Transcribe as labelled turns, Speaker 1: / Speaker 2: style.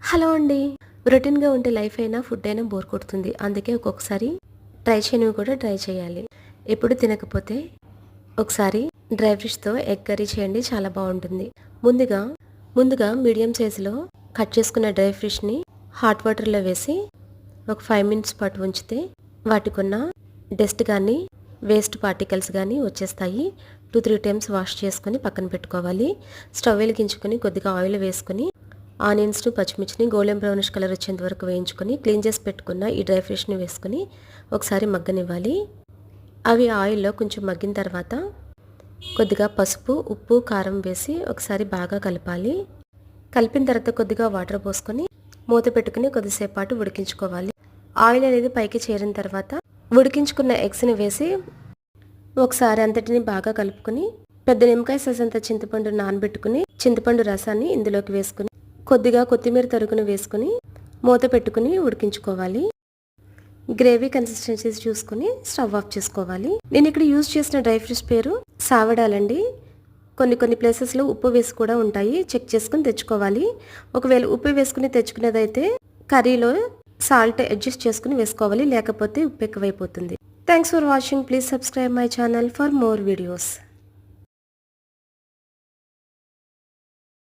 Speaker 1: Hello అండి. రొటీన్‌గా ఉంటే లైఫ్ అయినా, ఫుడ్ అయినా బోర్ కొడుతుంది. అందుకే ఒక్కొక్కసారి ట్రై చేయనివి కూడా ట్రై చేయాలి. ఎప్పుడు తినకపోతే ఒకసారి డ్రై ఫిష్‌తో ఎగ్ కర్రీ చేయండి. చాలా బావుంటుంది. ముందుగా ముందుగా మీడియం సైజులో కట్ చేసుకున్న డ్రై ఫిష్‌ని హాట్ వాటర్‌లో వేసి ఒక 5 మినిట్స్ పాటు ఉంచితే వాటికున్న డస్ట్ గానీ, వేస్ట్ పార్టికల్స్ గానీ వచ్చేస్తాయి. 2, 3 టైమ్స్ వాష్ చేసుకొని పక్కన పెట్టుకోవాలి. స్టవ్ వెలిగించుకొని కొద్దిగా ఆయిల్ వేసుకొని ఆనియన్స్‌ని, పచ్చిమిర్చిని గోల్డెన్ బ్రౌనిష్ కలర్ వచ్చేంత వరకు వేయించుకొని క్లీన్ చేసి పెట్టుకున్న ఈ డ్రై ఫిష్‌ని వేసుకొని ఒకసారి మగ్గనివ్వాలి. అవి ఆయిల్‌లో కొంచెం మగ్గిన తర్వాత కొద్దిగా పసుపు, ఉప్పు, కారం వేసి ఒకసారి బాగా కలపాలి. కలిపిన తర్వాత కొద్దిగా వాటర్ పోసుకొని మూత పెట్టుకుని కొద్దిసేపు పాటు ఉడికించుకోవాలి. ఆయిల్ అనేది పైకి చేరిన తర్వాత ఉడికించుకున్న ఎగ్స్‌ని వేసి ఒకసారి అంతటిని బాగా కలుపుకొని పెద్ద నిమ్మకాయ సైజ్ అంత చింతపండు నానబెట్టుకుని చింతపండు రసాన్ని ఇందులోకి వేసుకుని కొద్దిగా కొత్తిమీర తరుగును వేసుకుని మూత పెట్టుకుని ఉడికించుకోవాలి. గ్రేవీ కన్సిస్టెన్సీ చూసుకుని స్టవ్ ఆఫ్ చేసుకోవాలి. నేను ఇక్కడ యూజ్ చేసిన డ్రై ఫిష్ పేరు సావడాలండి. కొన్ని ప్లేసెస్లో ఉప్పు వేసి కూడా ఉంటాయి. చెక్ చేసుకుని తెచ్చుకోవాలి. ఒకవేళ ఉప్పు వేసుకుని తెచ్చుకునేదైతే కర్రీలో సాల్ట్ అడ్జస్ట్ చేసుకుని వేసుకోవాలి. లేకపోతే ఉప్పు ఎక్కువైపోతుంది. Thanks for watching. Please subscribe my channel for more videos.